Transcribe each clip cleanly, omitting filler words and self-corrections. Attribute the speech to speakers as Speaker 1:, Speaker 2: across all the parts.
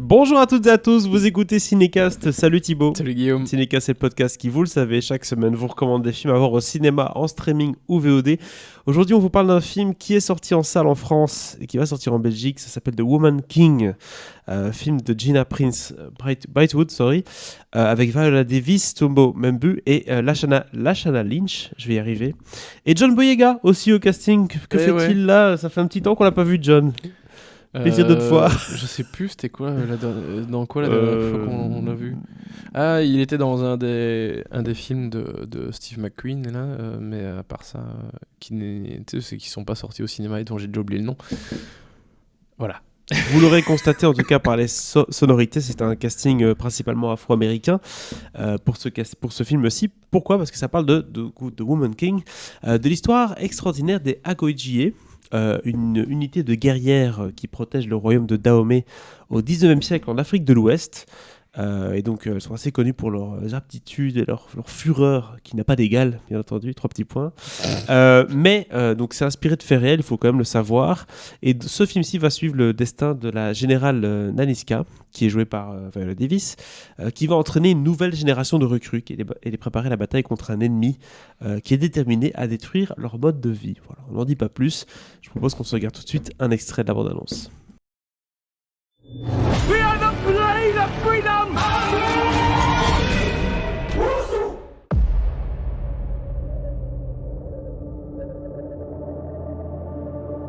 Speaker 1: Bonjour à toutes et à tous, vous écoutez Cinécast, salut Thibaut.
Speaker 2: Salut Guillaume.
Speaker 1: Cinécast, c'est le podcast qui, vous le savez, chaque semaine vous recommande des films à voir au cinéma, en streaming ou VOD. Aujourd'hui, on vous parle d'un film qui est sorti en salle en France et qui va sortir en Belgique. Ça s'appelle The Woman King, film de Gina Prince Bythewood, avec Viola Davis, Tombo Membu et Lashana Lynch, je vais y arriver. Et John Boyega aussi au casting. Que fait-il là? Ça fait un petit temps qu'on l'a pas vu, John. Plaisir de te voir.
Speaker 2: Je sais plus, c'était quoi dans quoi la dernière fois qu'on l'a vu. Ah, il était dans un des films de Steve McQueen là, mais à part ça, c'est qui sont pas sortis au cinéma et dont j'ai déjà oublié le nom. Voilà.
Speaker 1: Vous l'aurez constaté en tout cas par les sonorités, c'est un casting principalement afro-américain pour ce film-ci. Pourquoi ? Parce que ça parle de Woman King, de l'histoire extraordinaire des Agoijie, une unité de guerrières qui protège le royaume de Dahomey au 19e siècle en Afrique de l'Ouest. Et donc elles sont assez connues pour leurs aptitudes et leur fureur qui n'a pas d'égal, bien entendu, 3 petits points. Mais donc c'est inspiré de faits réels, il faut quand même le savoir. Et ce film-ci va suivre le destin de la générale Naniska, qui est jouée par Viola Davis, qui va entraîner une nouvelle génération de recrues et les préparer à la bataille contre un ennemi qui est déterminé à détruire leur mode de vie. Voilà, on n'en dit pas plus. Je propose qu'on se regarde tout de suite un extrait de la bande-annonce.
Speaker 3: We are the blade of freedom!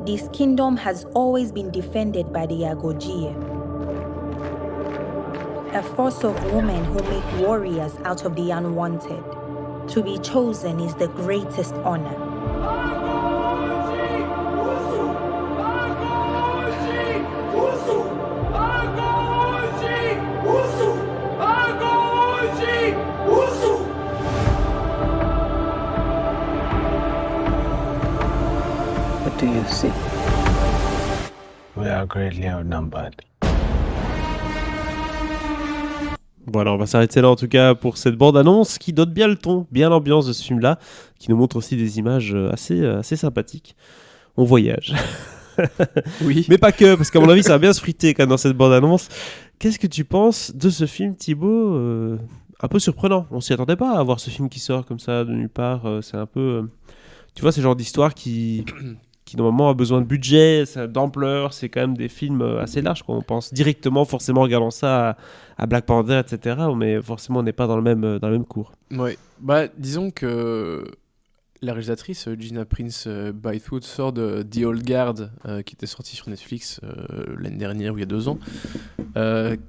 Speaker 4: This kingdom has always been defended by the Agogie, a force of women who make warriors out of the unwanted. To be chosen is the greatest honor.
Speaker 5: What do you see? We are greatly outnumbered.
Speaker 1: Voilà, on va s'arrêter là en tout cas pour cette bande-annonce qui donne bien le ton, bien l'ambiance de ce film-là, qui nous montre aussi des images assez sympathiques. On voyage.
Speaker 2: Oui.
Speaker 1: Mais pas que, parce qu'à mon avis ça va bien se friter quand même dans cette bande-annonce. Qu'est-ce que tu penses de ce film, Thibaut ? Un peu surprenant, on s'y attendait pas à voir ce film qui sort comme ça de nulle part. C'est un peu... tu vois, c'est le genre d'histoire qui normalement a besoin de budget, d'ampleur, c'est quand même des films assez larges, quoi. On pense directement, forcément, en regardant ça à Black Panther, etc. Mais forcément, on n'est pas dans le même cours.
Speaker 2: Ouais. Bah, disons que la réalisatrice Gina Prince Bythewood sort de The Old Guard, qui était sorti sur Netflix l'année dernière ou il y a 2 ans,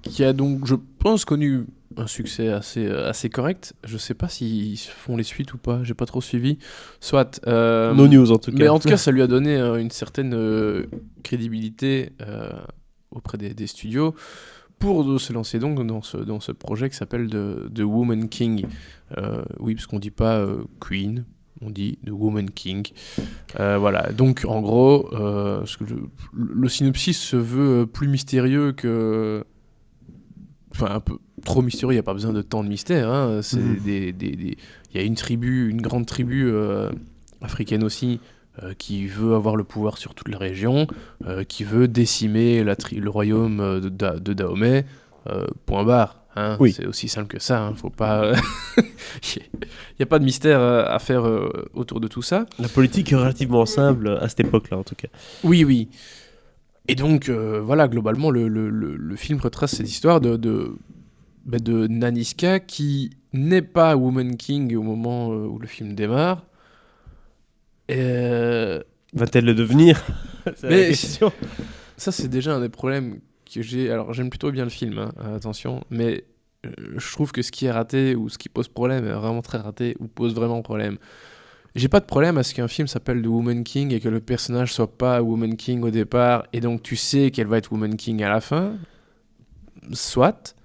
Speaker 2: qui a donc, je pense, connu un succès assez correct. Je sais pas s'ils font les suites ou pas, j'ai pas trop suivi. Soit.
Speaker 1: No news en tout cas.
Speaker 2: Mais en tout cas, ça lui a donné une certaine crédibilité auprès des studios pour se lancer donc dans ce projet qui s'appelle The Woman King. Oui, parce qu'on dit pas Queen, on dit The Woman King. Voilà, donc en gros, le synopsis se veut plus mystérieux que... Enfin, un peu trop mystérieux, il n'y a pas besoin de tant de mystère. Hein. C'est il y a une grande tribu africaine aussi, qui veut avoir le pouvoir sur toute la région, qui veut décimer le royaume de Dahomey, point barre. Hein.
Speaker 1: Oui.
Speaker 2: C'est aussi simple que ça, hein. Faut pas... Il n'y a pas de mystère à faire autour de tout ça.
Speaker 1: La politique est relativement simple à cette époque-là, en tout cas.
Speaker 2: Oui. Et donc, voilà, globalement, le film retrace cette histoire de Naniska qui n'est pas Woman King au moment où le film démarre.
Speaker 1: Va-t-elle le devenir ? C'est la question.
Speaker 2: Ça, c'est déjà un des problèmes que j'ai. Alors, j'aime plutôt bien le film, hein, attention, mais je trouve que ce qui est raté ou ce qui pose problème est vraiment très raté ou pose vraiment problème. J'ai pas de problème à ce qu'un film s'appelle The Woman King et que le personnage soit pas Woman King au départ et donc tu sais qu'elle va être Woman King à la fin. Soit.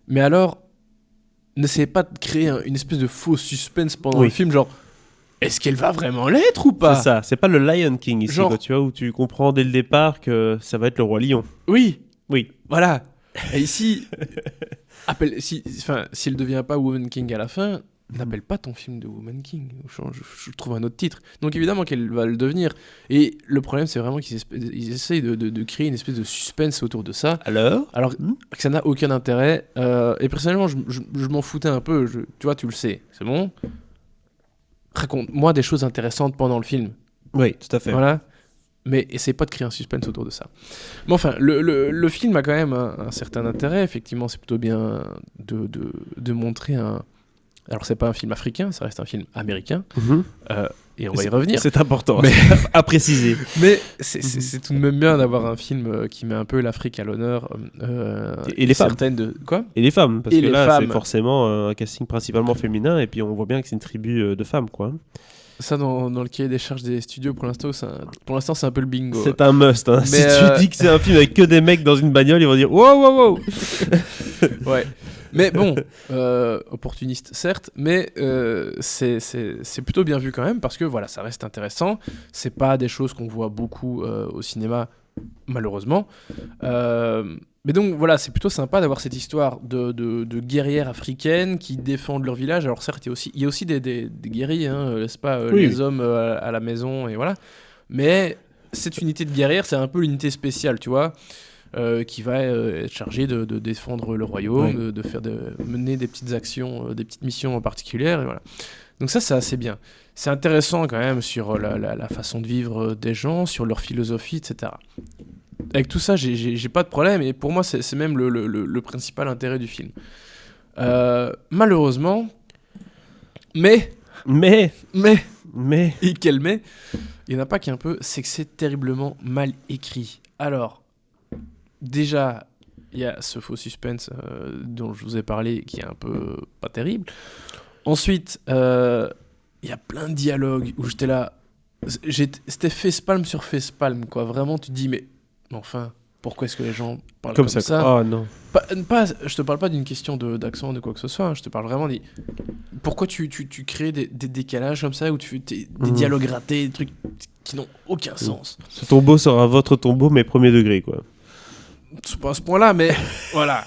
Speaker 2: Mais alors, n'essayez pas de créer une espèce de faux suspense pendant le film, genre est-ce qu'elle va vraiment l'être ou pas ?
Speaker 1: C'est ça, c'est pas le Lion King ici,
Speaker 2: genre...
Speaker 1: quoi, tu vois, où tu comprends dès le départ que ça va être le roi lion.
Speaker 2: Oui,
Speaker 1: voilà.
Speaker 2: Et ici, si elle devient pas Woman King à la fin, n'appelle pas ton film de Woman King. Je trouve un autre titre. Donc évidemment qu'elle va le devenir. Et le problème, c'est vraiment qu'ils essayent de créer une espèce de suspense autour de ça. Alors que ça n'a aucun intérêt. Et personnellement, je m'en foutais un peu. Tu vois, tu le sais. C'est bon. Raconte-moi des choses intéressantes pendant le film.
Speaker 1: Oui, tout à fait.
Speaker 2: Voilà. Mais essaye pas de créer un suspense autour de ça. Mais enfin, le film a quand même un certain intérêt. Effectivement, c'est plutôt bien de montrer un... Alors, c'est pas un film africain, ça reste un film américain. Et on va y revenir.
Speaker 1: C'est important à préciser.
Speaker 2: Mais c'est tout de même bien d'avoir un film qui met un peu l'Afrique à l'honneur.
Speaker 1: Et les femmes.
Speaker 2: Quoi ?
Speaker 1: Et les femmes, parce
Speaker 2: et
Speaker 1: que
Speaker 2: les
Speaker 1: là,
Speaker 2: femmes.
Speaker 1: c'est forcément un casting principalement féminin, et puis on voit bien que c'est une tribu de femmes, quoi.
Speaker 2: Ça, dans le cahier des charges des studios, pour l'instant, c'est un peu le bingo.
Speaker 1: C'est un must. Hein.
Speaker 2: Mais
Speaker 1: si tu dis que c'est un film avec que des mecs dans une bagnole, ils vont dire wow, wow, wow.
Speaker 2: Ouais. Mais bon, opportuniste certes, mais c'est plutôt bien vu quand même parce que voilà, ça reste intéressant. C'est pas des choses qu'on voit beaucoup au cinéma, malheureusement. Mais donc voilà, c'est plutôt sympa d'avoir cette histoire de guerrières africaines qui défendent leur village. Alors certes, il y a aussi des guerriers, hein, n'est-ce pas, les hommes à la maison et voilà. Mais cette unité de guerrières, c'est un peu l'unité spéciale, tu vois. Qui va être chargé de défendre le royaume, de mener des petites actions, des petites missions particulières, et voilà. Donc ça, c'est assez bien. C'est intéressant quand même sur la façon de vivre des gens, sur leur philosophie, etc. Avec tout ça, j'ai pas de problème, et pour moi, c'est même le principal intérêt du film. Malheureusement, mais, et quel mais, il y en a pas qui est un peu, c'est que c'est terriblement mal écrit. Alors, déjà, il y a ce faux suspense dont je vous ai parlé qui est un peu pas terrible. Ensuite, il y a plein de dialogues où j'étais là. C'était facepalm sur facepalm, quoi. Vraiment, tu te dis, mais enfin, pourquoi est-ce que les gens parlent comme ça ?
Speaker 1: Oh non.
Speaker 2: Je te parle pas d'une question d'accent, de quoi que ce soit. Hein. Je te parle vraiment des. Pourquoi tu crées des décalages comme ça, où tu fais des dialogues ratés, des trucs qui n'ont aucun sens.
Speaker 1: Ce tombeau sera votre tombeau, mais premier degré, quoi.
Speaker 2: C'est pas à ce point-là, mais voilà.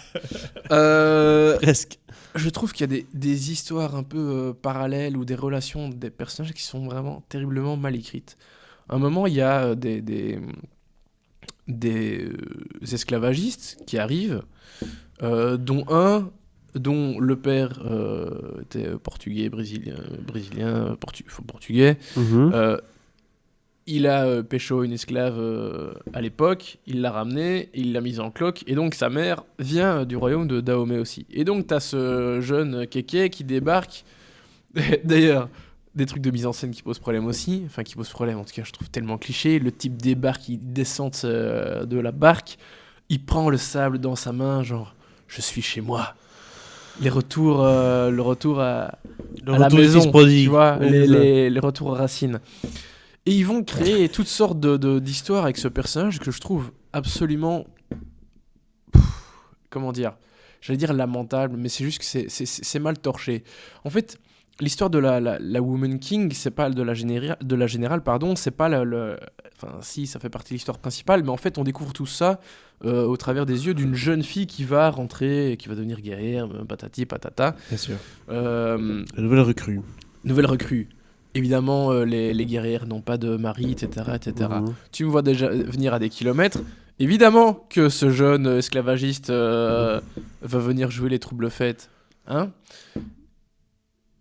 Speaker 1: Presque.
Speaker 2: Je trouve qu'il y a des histoires un peu parallèles ou des relations des personnages qui sont vraiment terriblement mal écrites. À un moment, il y a des esclavagistes qui arrivent, dont le père était portugais, brésilien, portugais. Il a pécho une esclave à l'époque, il l'a ramenée, il l'a mise en cloque, et donc sa mère vient du royaume de Dahomey aussi. Et donc t'as ce jeune kéké qui débarque, d'ailleurs, des trucs de mise en scène qui posent problème aussi, enfin qui posent problème, en tout cas je trouve tellement cliché, le type débarque, il descend de la barque, il prend le sable dans sa main, genre, je suis chez moi. Le retour à la maison, tu vois, les retours aux racines. Et ils vont créer toutes sortes d'histoires avec ce personnage que je trouve absolument... comment dire ? J'allais dire lamentable, mais c'est juste que c'est mal torché. En fait, l'histoire de la Woman King, c'est pas de la générale, pardon, c'est pas enfin, si, ça fait partie de l'histoire principale, mais en fait, on découvre tout ça au travers des yeux d'une jeune fille qui va rentrer, qui va devenir guerrière, patati patata.
Speaker 1: Bien sûr. La nouvelle recrue.
Speaker 2: Nouvelle recrue. Évidemment, les guerrières n'ont pas de mari, etc. etc. Tu me vois déjà venir à des kilomètres. Évidemment que ce jeune esclavagiste va venir jouer les troubles fêtes. Hein ?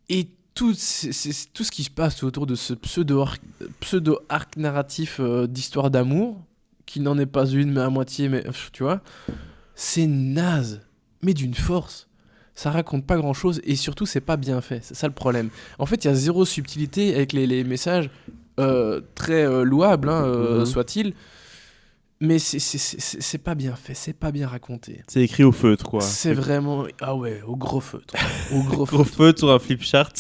Speaker 2: Et tout ce qui se passe autour de ce pseudo-arc narratif d'histoire d'amour, qui n'en est pas une, mais à moitié, mais tu vois, c'est naze, mais d'une force. Ça raconte pas grand chose et surtout c'est pas bien fait, c'est ça le problème. En fait il y a zéro subtilité avec les messages très louables, soit-il, mais c'est pas bien fait, c'est pas bien raconté.
Speaker 1: C'est écrit au feutre, quoi.
Speaker 2: C'est vraiment, ah ouais, au gros feutre.
Speaker 1: Gros feutre sur un flip chart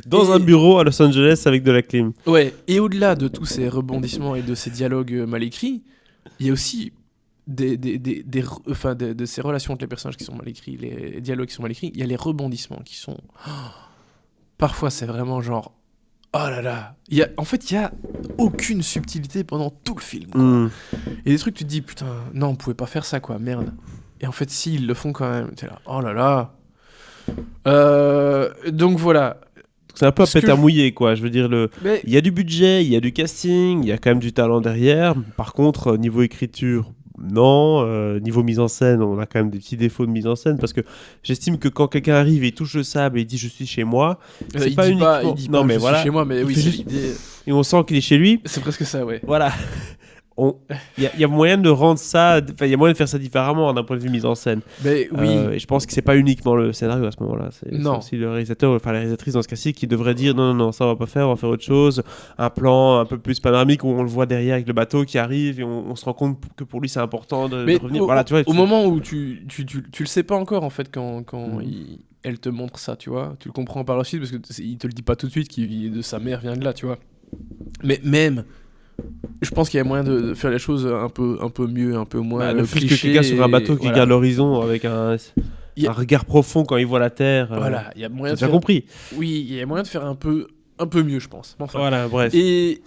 Speaker 1: dans un bureau à Los Angeles avec de la clim.
Speaker 2: Ouais, et au-delà de tous ces rebondissements et de ces dialogues mal écrits, il y a aussi de ces relations entre les personnages qui sont mal écrits, les dialogues qui sont mal écrits, il y a les rebondissements qui sont... Parfois, c'est vraiment genre... Oh là là. En fait, il y a aucune subtilité pendant tout le film, quoi. Et des trucs, tu te dis, putain, non, on pouvait pas faire ça, quoi, merde. Et en fait, si, ils le font quand même. T'es là, oh là là. Donc voilà.
Speaker 1: C'est un peu à
Speaker 2: Ce que
Speaker 1: pétard
Speaker 2: je-
Speaker 1: mouillé, quoi. Je veux dire,
Speaker 2: Mais
Speaker 1: il y a du budget, il y a du casting, il y a quand même du talent derrière. Par contre, niveau écriture, non. Niveau mise en scène, on a quand même des petits défauts de mise en scène parce que j'estime que quand quelqu'un arrive et il touche le sable et il dit je suis chez moi, c'est
Speaker 2: il
Speaker 1: pas
Speaker 2: dit
Speaker 1: uniquement.
Speaker 2: il dit
Speaker 1: non,
Speaker 2: pas,
Speaker 1: mais
Speaker 2: je suis
Speaker 1: voilà.
Speaker 2: chez moi, mais
Speaker 1: Il
Speaker 2: oui,
Speaker 1: fait
Speaker 2: c'est
Speaker 1: juste-
Speaker 2: l'idée.
Speaker 1: Et on sent qu'il est chez lui.
Speaker 2: C'est presque ça, ouais.
Speaker 1: Voilà. Il y a moyen de rendre ça. Enfin, il y a moyen de faire ça différemment d'un point de vue mise en scène.
Speaker 2: Mais oui.
Speaker 1: Et je pense que c'est pas uniquement le scénario à ce moment-là. C'est
Speaker 2: Non.
Speaker 1: aussi le réalisateur, enfin la réalisatrice dans ce cas-ci, qui devrait dire non, ça on va pas faire, on va faire autre chose. Un plan un peu plus panoramique où on le voit derrière avec le bateau qui arrive et on se rend compte que pour lui c'est important de
Speaker 2: Mais
Speaker 1: revenir.
Speaker 2: au,
Speaker 1: Voilà, tu vois,
Speaker 2: au moment où tu le sais pas encore, en fait, quand elle te montre ça, tu vois. Tu le comprends par la suite parce qu'il te le dit pas tout de suite, de sa mère vient de là, tu vois. Mais même, je pense qu'il y a moyen de faire les choses un peu mieux, un peu moins
Speaker 1: le fait que
Speaker 2: cliché.
Speaker 1: quelqu'un sur un bateau qui
Speaker 2: voilà.
Speaker 1: regarde l'horizon avec
Speaker 2: Il y a-
Speaker 1: un regard profond quand il voit la terre.
Speaker 2: Voilà, il y a moyen
Speaker 1: T'as
Speaker 2: de
Speaker 1: déjà
Speaker 2: faire...
Speaker 1: compris.
Speaker 2: Oui, il y a moyen de faire un peu mieux, je pense. Enfin,
Speaker 1: Voilà, bref.
Speaker 2: Et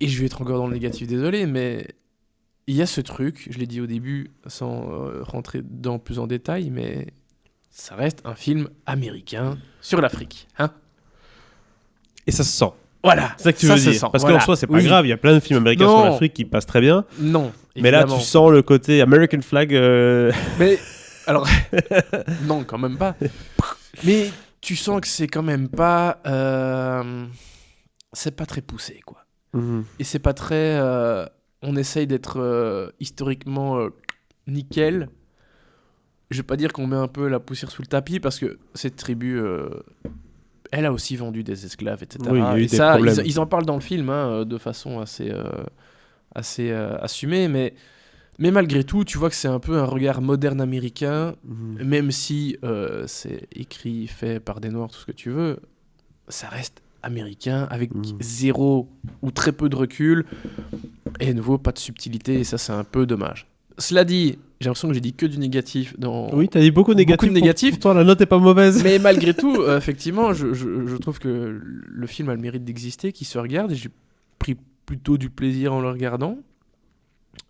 Speaker 2: je vais être encore dans le négatif, désolé, mais il y a ce truc, je l'ai dit au début sans rentrer dans plus en détail, mais ça reste un film américain sur l'Afrique. Hein,
Speaker 1: Et ça se sent.
Speaker 2: voilà,
Speaker 1: C'est ça que tu veux
Speaker 2: se
Speaker 1: dire.
Speaker 2: sent,
Speaker 1: Parce
Speaker 2: voilà.
Speaker 1: qu'en soi, c'est pas
Speaker 2: Oui.
Speaker 1: grave. Il y a plein de films américains
Speaker 2: Non.
Speaker 1: sur l'Afrique qui passent très bien.
Speaker 2: Non,
Speaker 1: Mais là,
Speaker 2: évidemment.
Speaker 1: tu sens le côté American Flag.
Speaker 2: Mais alors, non, quand même pas. Mais tu sens que c'est quand même pas, c'est pas très poussé, quoi.
Speaker 1: Mhm.
Speaker 2: Et c'est pas très, on essaye d'être historiquement nickel. Je vais pas dire qu'on met un peu la poussière sous le tapis parce que cette tribu, elle a aussi vendu des esclaves, etc.
Speaker 1: Oui, il y a eu
Speaker 2: Et
Speaker 1: des
Speaker 2: ça,
Speaker 1: problèmes.
Speaker 2: ils en parlent dans le film hein, de façon assez assumée, mais malgré tout, tu vois que c'est un peu un regard moderne américain,
Speaker 1: Mhm.
Speaker 2: même si c'est écrit, fait par des noirs, tout ce que tu veux, ça reste américain avec zéro ou très peu de recul et à nouveau pas de subtilité et ça c'est un peu dommage. Cela dit, j'ai l'impression que j'ai dit que du négatif dans...
Speaker 1: Oui, t'as dit beaucoup de négatifs.
Speaker 2: Beaucoup de négatifs.
Speaker 1: Pourtant, la note est pas mauvaise.
Speaker 2: Mais malgré tout, effectivement, je trouve que le film a le mérite d'exister, qu'il se regarde et j'ai pris plutôt du plaisir en le regardant.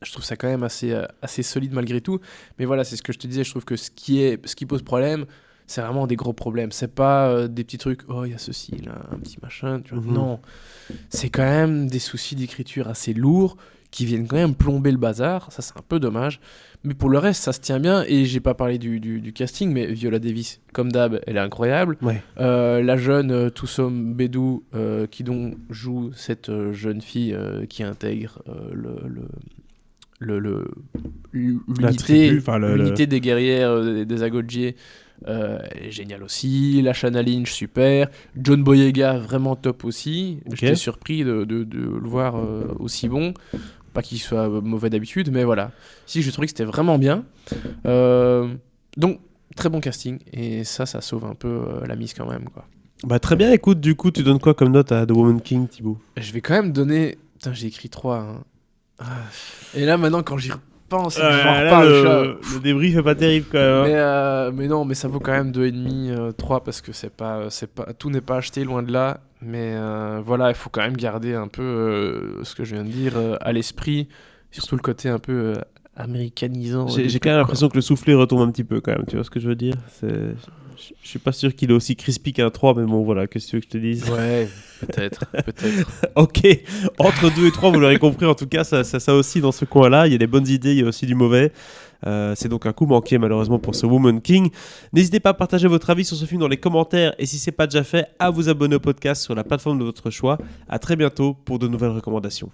Speaker 2: Je trouve ça quand même assez solide malgré tout. Mais voilà, c'est ce que je te disais, je trouve que ce qui pose problème, c'est vraiment des gros problèmes. C'est pas des petits trucs, oh, il y a ceci, là, un petit machin. Tu vois.
Speaker 1: Mhm.
Speaker 2: Non, c'est quand même des soucis d'écriture assez lourds qui viennent quand même plomber le bazar. Ça, c'est un peu dommage. Mais pour le reste, ça se tient bien. Et j'ai pas parlé du casting, mais Viola Davis, comme d'hab, elle est incroyable.
Speaker 1: Ouais.
Speaker 2: La jeune Toussom Bédou, qui donc joue cette jeune fille qui intègre l'unité des guerrières des Agodjiers, elle est géniale aussi. Lashana Lynch, super. John Boyega, vraiment top aussi.
Speaker 1: Ok.
Speaker 2: J'étais surpris de le voir aussi bon. Pas qu'il soit mauvais d'habitude, mais voilà. Si, je trouvais que c'était vraiment bien. Donc, très bon casting. Et ça sauve un peu la mise quand même, quoi.
Speaker 1: Bah, très bien, écoute, du coup, tu donnes quoi comme note à The Woman King, Thibaut?
Speaker 2: Je vais quand même donner... Putain, j'ai écrit 3. Hein. Et là, maintenant, quand j'y repense, j'en
Speaker 1: Là,
Speaker 2: reparle.
Speaker 1: le débrief est pas terrible quand même. hein.
Speaker 2: Mais non, mais ça vaut quand même 2,5, 3 parce que c'est pas, tout n'est pas acheté, loin de là. Mais voilà, il faut quand même garder un peu ce que je viens de dire à l'esprit, surtout le côté un peu américanisant.
Speaker 1: J'ai
Speaker 2: du
Speaker 1: quand même
Speaker 2: truc,
Speaker 1: l'impression que le soufflet retombe un petit peu quand même, tu vois ce que je veux dire? Je suis pas sûr qu'il est aussi crispy qu'un 3, mais bon, voilà, qu'est-ce que tu veux que je te dise?
Speaker 2: quoi. Ouais, peut-être.
Speaker 1: Ok, entre 2 et 3, vous l'aurez compris, en tout cas, ça aussi dans ce coin-là. Il y a des bonnes idées, il y a aussi du mauvais. C'est donc un coup manqué malheureusement pour ce Woman King. N'hésitez pas à partager votre avis sur ce film dans les commentaires et si c'est pas déjà fait, à vous abonner au podcast sur la plateforme de votre choix. À très bientôt pour de nouvelles recommandations.